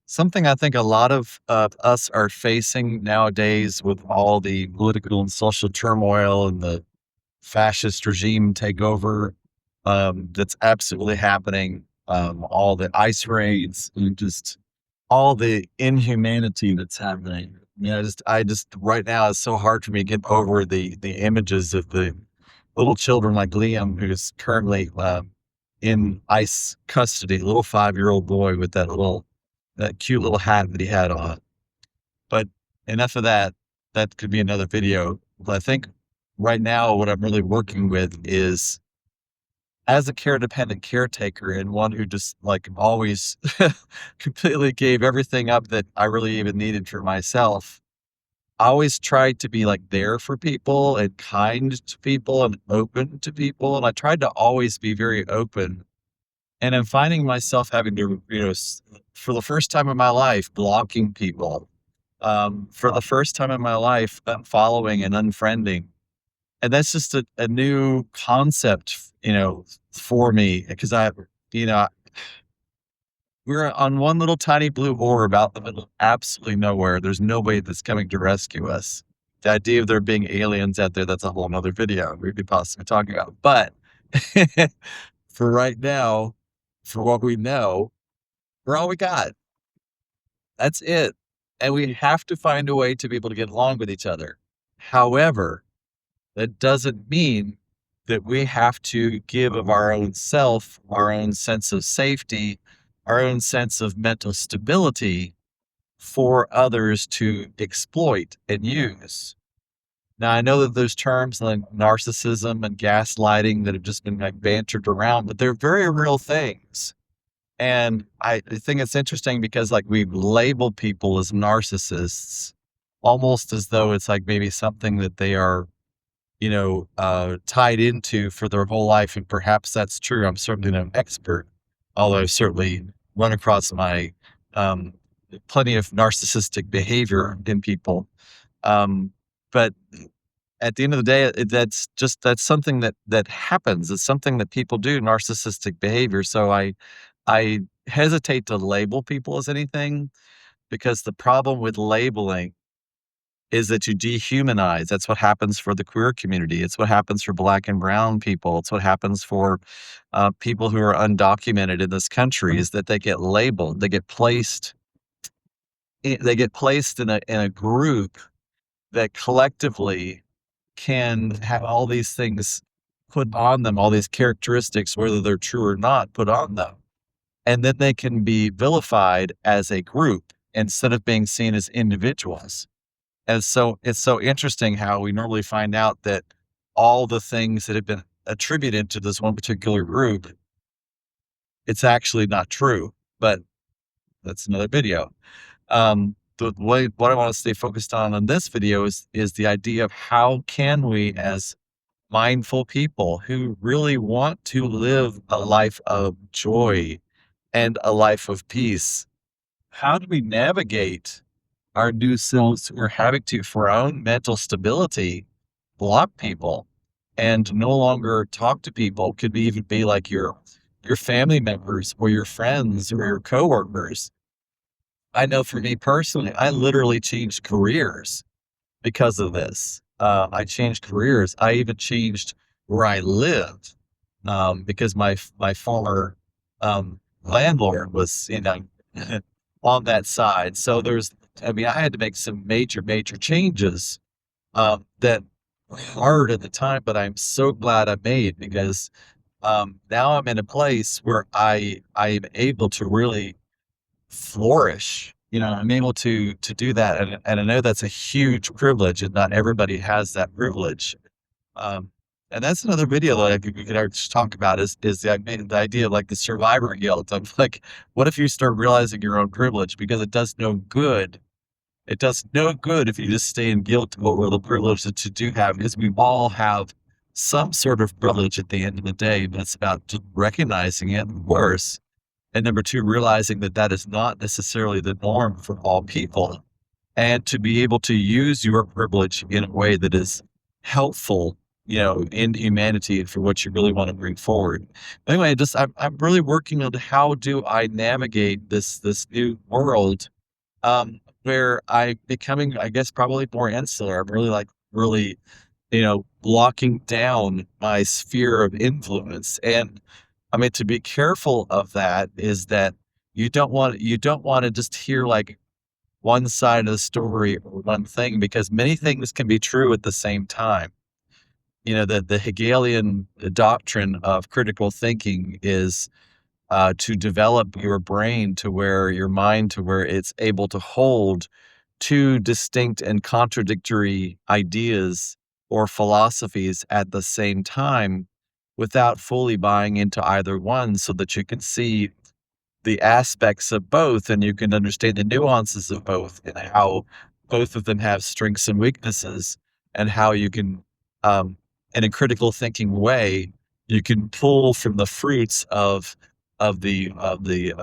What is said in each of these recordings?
Something I think a lot of us are facing nowadays with all the political and social turmoil and the fascist regime takeover that's absolutely happening, all the ICE raids, and just all the inhumanity that's happening. I just right now it's so hard for me to get over the images of the little children like Liam, who's currently in ICE custody, little 5-year-old boy with that cute little hat that he had on. But enough of that. That could be another video. But I think right now what I'm really working with is as a care dependent caretaker and one who just like always completely gave everything up that I really even needed for myself. I always tried to be like there for people and kind to people and open to people. And I tried to always be very open. And I'm finding myself having to, for the first time in my life, blocking people. For the first time in my life, unfollowing and unfriending. And that's just a new concept, for me because you know, we're on one little tiny blue orb out in the middle of absolutely nowhere. There's nobody that's coming to rescue us. The idea of there being aliens out there, that's a whole nother video we could possibly talk about. But for right now, for what we know, we're all we got. That's it. And we have to find a way to be able to get along with each other. However, that doesn't mean that we have to give of our own self, our own sense of safety, our own sense of mental stability for others to exploit and use. Now, I know that there's terms like narcissism and gaslighting that have just been like bantered around, but they're very real things. And I think it's interesting because like we've labeled people as narcissists almost as though it's like maybe something that they are tied into for their whole life. And perhaps that's true. I'm certainly no expert, although I've certainly run across my um, plenty of narcissistic behavior in people. But at the end of the day, that's something that happens. It's something that people do, narcissistic behavior. So I hesitate to label people as anything because the problem with labeling is that you dehumanize. That's what happens for the queer community. It's what happens for Black and brown people. It's what happens for people who are undocumented in this country is that they get labeled. They get placed in a group that collectively can have all these things put on them, all these characteristics, whether they're true or not, put on them. And then they can be vilified as a group instead of being seen as individuals. And so it's so interesting how we normally find out that all the things that have been attributed to this one particular group, it's actually not true, but that's another video. What I want to stay focused on in this video is the idea of how can we, as mindful people who really want to live a life of joy and a life of peace, how do we navigate our new selves who are having to, for our own mental stability, block people and no longer talk to people? Could be even be like your family members or your friends or your coworkers. I know for me personally, I literally changed careers because of this. I changed careers. I even changed where I lived because my former landlord was, on that side. So I had to make some major changes that were hard at the time, but I'm so glad I made because now I'm in a place where I am able to really flourish. I'm able to do that, and I know that's a huge privilege, and not everybody has that privilege. Um, and that's another video that I think we could just talk about is the idea of like the survivor guilt. I'm like, what if you start realizing your own privilege? Because it does no good. It does no good if you just stay in guilt over the privilege that you do have, because we all have some sort of privilege at the end of the day, but it's about just recognizing it, worse. And number two, realizing that that is not necessarily the norm for all people. And to be able to use your privilege in a way that is helpful inhumanity for what you really want to bring forward. Anyway, just I'm really working on how do I navigate this new world, where I becoming, I guess, probably more insular. I'm really like really, locking down my sphere of influence. And I mean, to be careful of that is that you don't want to just hear like one side of the story or one thing, because many things can be true at the same time. The Hegelian doctrine of critical thinking is to develop your brain to where your mind to where it's able to hold two distinct and contradictory ideas or philosophies at the same time without fully buying into either one, so that you can see the aspects of both and you can understand the nuances of both and how both of them have strengths and weaknesses, and how you can, um, in a critical thinking way, you can pull from the fruits of the of the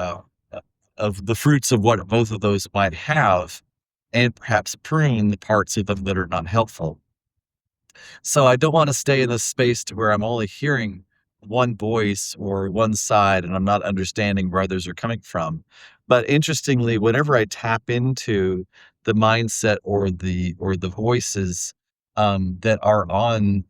of the fruits of what both of those might have, and perhaps prune the parts of them that are not helpful. So I don't want to stay in this space to where I'm only hearing one voice or one side and I'm not understanding where others are coming from. But interestingly, whenever I tap into the mindset or the voices that are on,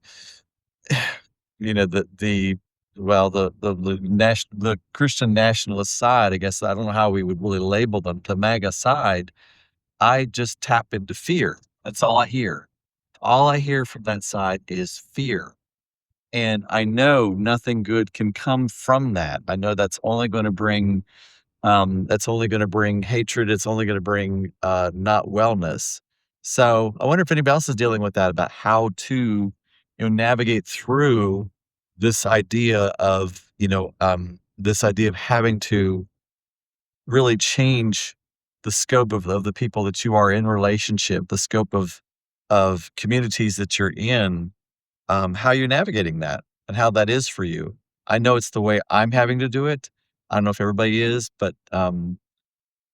the well, the Christian nationalist side, I guess I don't know how we would really label them, the MAGA side, I just tap into fear. That's all I hear. All I hear from that side is fear. And I know nothing good can come from that. I know that's only gonna bring hatred, it's only gonna bring, not wellness. So, I wonder if anybody else is dealing with that, about how to, navigate through this idea of having to really change the scope of the people that you are in relationship, the scope of communities that you're in, how you're navigating that and how that is for you. I know it's the way I'm having to do it. I don't know if everybody is, but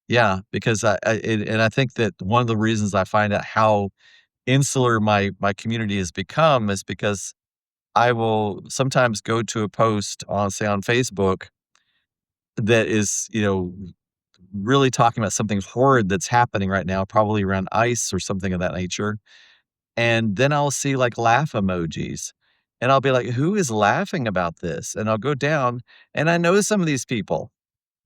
yeah, because I think that one of the reasons I find out how insular my community has become is because I will sometimes go to a post on, say, on Facebook that is, really talking about something horrid that's happening right now, probably around ICE or something of that nature. And then I'll see, like, laugh emojis, and I'll be like, "Who is laughing about this?" And I'll go down, and I know some of these people,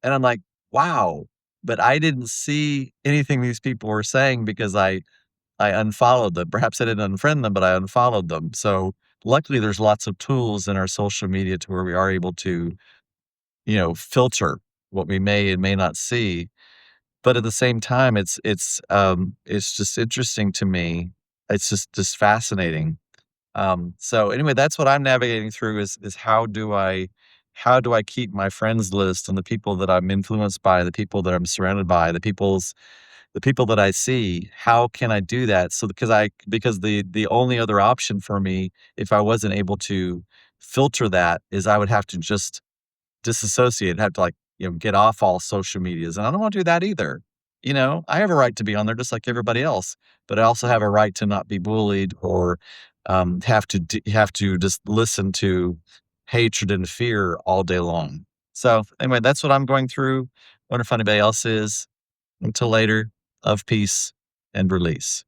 and I'm like, "Wow." But I didn't see anything these people were saying because I unfollowed them. Perhaps I didn't unfriend them, but I unfollowed them. So, luckily, there's lots of tools in our social media to where we are able to, filter what we may and may not see. But at the same time, it's just interesting to me. It's just fascinating. So anyway, that's what I'm navigating through is how do I keep my friends list and the people that I'm influenced by, the people that I'm surrounded by, the people that I see, how can I do that? So because the only other option for me, if I wasn't able to filter that, is I would have to just disassociate, have to, like, get off all social medias, and I don't wanna do that either. I have a right to be on there just like everybody else, but I also have a right to not be bullied or, have to just listen to hatred and fear all day long. So, anyway, that's what I'm going through. Wonder if anybody else is. Until later, of peace and release.